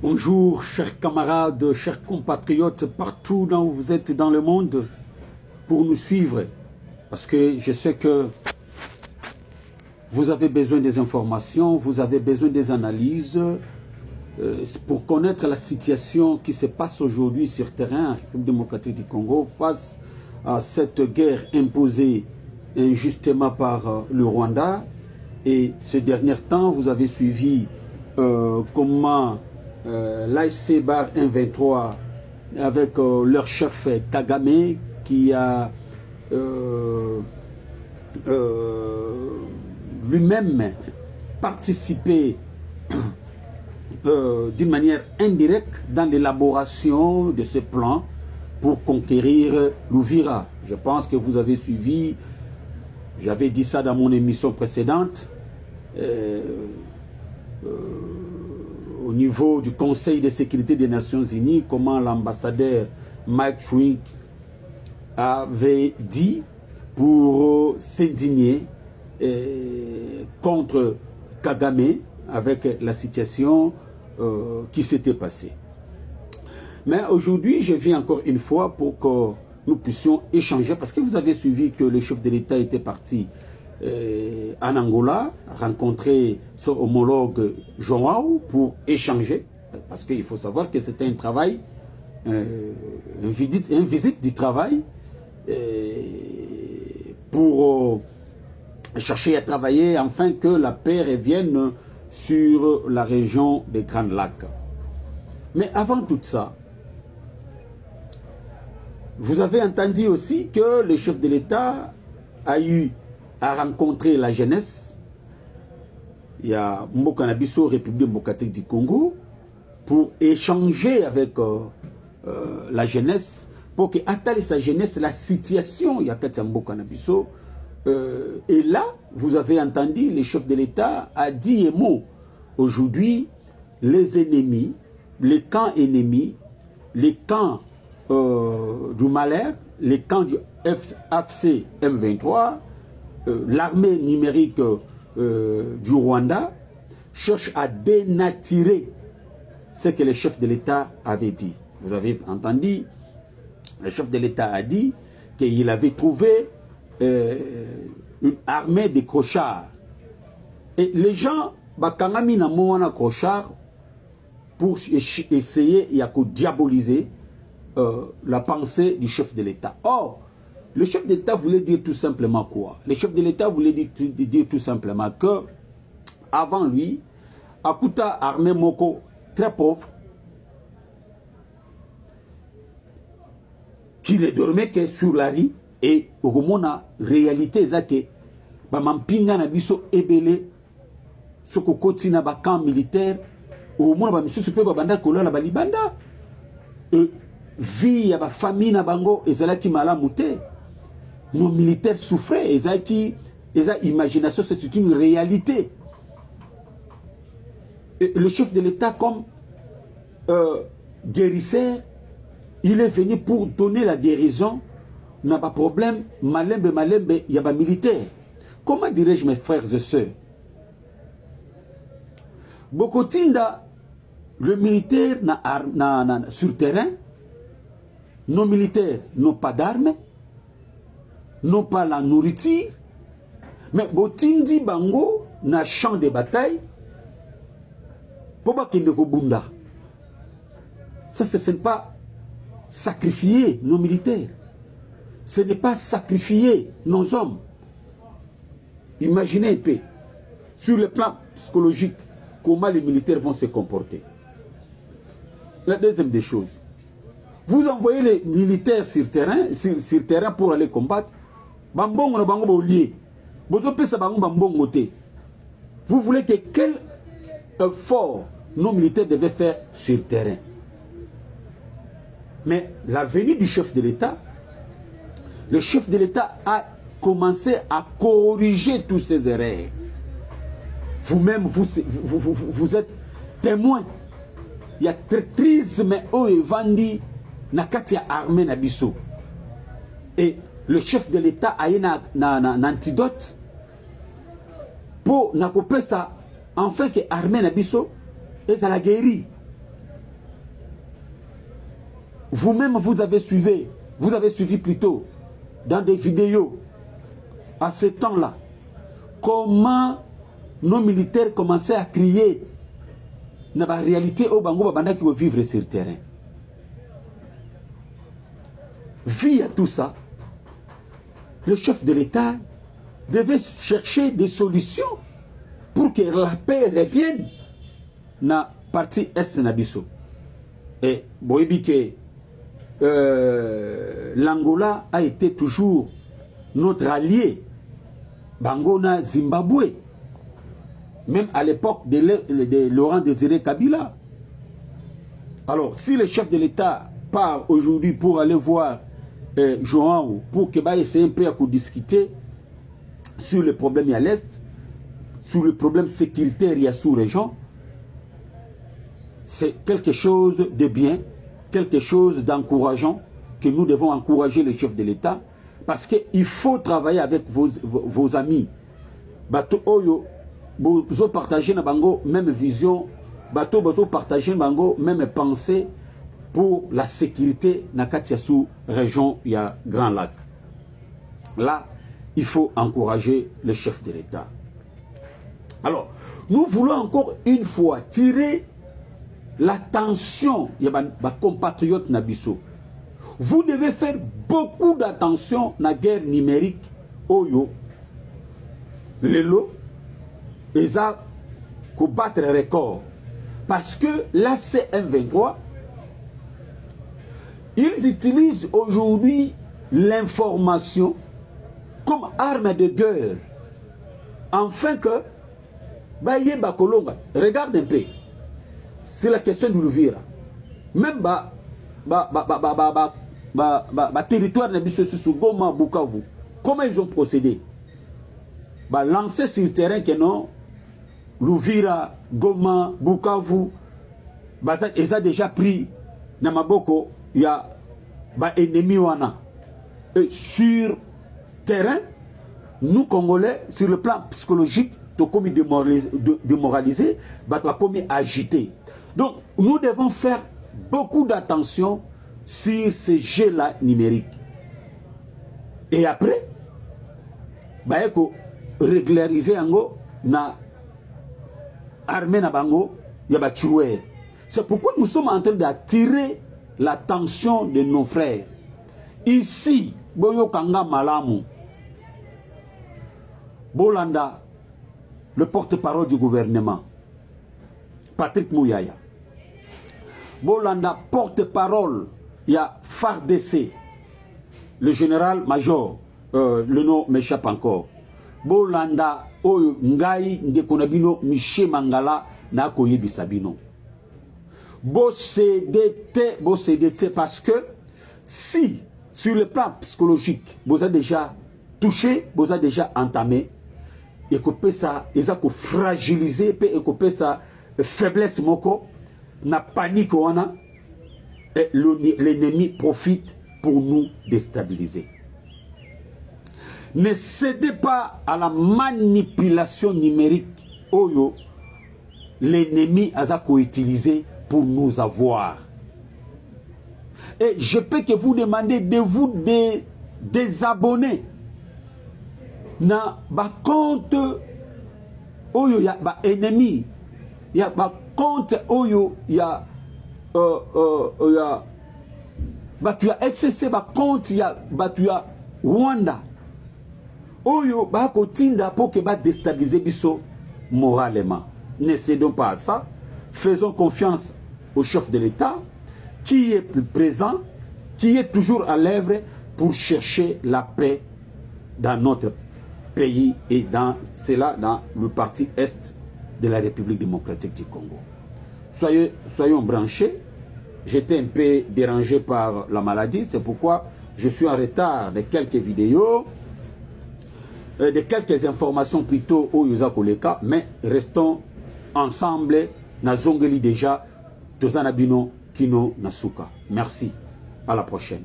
Bonjour, chers camarades, chers compatriotes, partout où vous êtes dans le monde, pour nous suivre. Parce que je sais que vous avez besoin des informations, vous avez besoin des analyses pour connaître la situation qui se passe aujourd'hui sur terrain en République démocratique du Congo face à cette guerre imposée injustement par le Rwanda. Et ce dernier temps, vous avez suivi comment l'ASC Bar 123 avec leur chef Kagame qui a lui-même participé d'une manière indirecte dans l'élaboration de ce plan pour conquérir l'Ouvira. Je pense que vous avez suivi, j'avais dit ça dans mon émission précédente, au niveau du Conseil de sécurité des Nations Unies, comment l'ambassadeur Mike Schwink avait dit pour s'indigner contre Kagame avec la situation qui s'était passée. Mais aujourd'hui, je viens encore une fois pour que nous puissions échanger, parce que vous avez suivi que le chef de l'État était parti en Angola, rencontrer son homologue Joao pour échanger, parce qu'il faut savoir que c'était un travail, une visite du travail pour chercher à travailler afin que la paix revienne sur la région des Grands Lacs. Mais avant tout ça, vous avez entendu aussi que le chef de l'État a eu à rencontrer la jeunesse. Il y a Mbokanabiso, République démocratique du Congo, pour échanger avec la jeunesse, pour que atteindre sa jeunesse la situation. Il y a Mbokanabiso. Et là, vous avez entendu, le chef de l'État a dit un mot. Aujourd'hui, les ennemis, les camps ennemis, les camps du Malher, les camps du AFC M23, l'armée numérique du Rwanda cherche à dénaturer ce que le chef de l'État avait dit. Vous avez entendu, le chef de l'État a dit qu'il avait trouvé une armée de crochards. Et les gens, bakangami na moana crochards pour essayer de diaboliser la pensée du chef de l'État. Or, le chef d'État voulait dire tout simplement quoi? Le chef de l'État voulait dire tout simplement que, avant lui, Akuta armée Moko, très pauvre, qui ne dormait que sur la rue, et au moment réalité zake, bamampinga na biso ebele, soko koti na ba camp militaire, au moment ba misu super babanda kolola ba libanda, vie ya ba famille na bango ezalaki malamu te. Nos militaires souffraient, eza imagination, c'est une réalité. Et le chef de l'État, comme guérisseur, il est venu pour donner la guérison. N'a pas de problème, malembe, il y a pas militaire. Comment dirais-je, mes frères et sœurs? Bokotinda, le militaire sur terrain, nos militaires n'ont pas d'armes, n'ont pas la nourriture, mais Botindi Bango na champ de bataille, pour qu'il ne bunda. Ça, ce n'est pas sacrifier nos militaires. Ce n'est pas sacrifier nos hommes. Imaginez un peu, sur le plan psychologique, comment les militaires vont se comporter. La deuxième des choses, vous envoyez les militaires sur terrain pour aller combattre. Vous voulez que quel effort nos militaires devaient faire sur terrain? Mais la venue du chef de l'État, le chef de l'État a commencé à corriger tous ces erreurs. Vous-même, vous êtes témoin. Il y a traîtrise, mais oh, Evandi, Nakatia armée Nabiso. Et le chef de l'État a un antidote pour ça, enfin que armée Nabiso, et ça la guéri. vous-même vous avez suivi plutôt dans des vidéos à ce temps-là comment nos militaires commençaient à crier dans la réalité au Bango Babanda qui veut vivre sur le terrain. Vu à tout ça, le chef de l'État devait chercher des solutions pour que la paix revienne dans la partie est Nabiso. Et Boébike, l'Angola a été toujours notre allié. Bangona Zimbabwe. Même à l'époque de Laurent Désiré Kabila. Alors, si le chef de l'État part aujourd'hui pour aller voir João, pour qu'il va essayer un peu à discuter sur le problème à l'Est, sur le problème sécuritaire et sous-région, c'est quelque chose de bien, quelque chose d'encourageant, que nous devons encourager le chef de l'État, parce qu'il faut travailler avec vos amis. Bato Oyo, vous partagez na bango même vision, bato vous partagez na bango même pensée pour la sécurité na sous région il y a Grand Lac. Là, il faut encourager le chef de l'État. Alors, nous voulons encore une fois tirer l'attention de nos compatriotes Nabiso. Vous devez faire beaucoup d'attention à la guerre numérique. Oyo, Lelo, et ça, pour battre le record. Parce que l'AFC M23, ils utilisent aujourd'hui l'information comme arme de guerre. Afin que, regarde un peu, c'est la question de l'Ouvira. Même territoire de Goma, Bukavu, comment ils ont procédé? Lancer sur le terrain que non, l'Ouvira, Goma, Bukavu, ils ont déjà pris Namaboko, il y a ennemi wana. Et sur terrain, nous Congolais, sur le plan psychologique, nous sommes démoralisés, nous sommes agités. Donc, nous devons faire beaucoup d'attention sur ces jeux-là numériques. Et après, il faut régulariser na armée na bango, il y a tuer. C'est pourquoi nous sommes en train d'attirer l'attention de nos frères. Ici, Boyo Kanga Malamu, Bolanda, le porte-parole du gouvernement, Patrick Mouyaya. Bolanda, porte-parole, il y a FARDC, le général-major, le nom m'échappe encore. Bolanda, Oyo Ngai Ndekonabino, Miché Mangala, Nakoye Bisabino. Bo CDT, parce que si, sur le plan psychologique, vous avez déjà touché, vous avez déjà entamé, et que ça, ils ont fragilisé, et que ça, faiblesse moko, na panique, l'ennemi profite pour nous déstabiliser. Ne cédez pas à la manipulation numérique, Oyo, l'ennemi a utilisé pour nous avoir. Et je peux que vous demander de vous désabonner. Na ba compte Oyo ya ba ennemi. Ya ba compte Oyo ya ba tu as FCC ba compte ya ba tu as Rwanda. Oyo ba kotinda pour que ba déstabiliser biso moralement. Ne cédons pas à ça. Faisons confiance au chef de l'État qui est plus présent, qui est toujours à l'œuvre pour chercher la paix dans notre pays et dans le parti Est de la République démocratique du Congo. Soyons branchés. J'étais un peu dérangé par la maladie, c'est pourquoi je suis en retard de quelques vidéos, de quelques informations plutôt au Yuzakoleka, mais restons ensemble. Nazongeli déjà, Tozanabino, Kino, Nasuka. Merci. À la prochaine.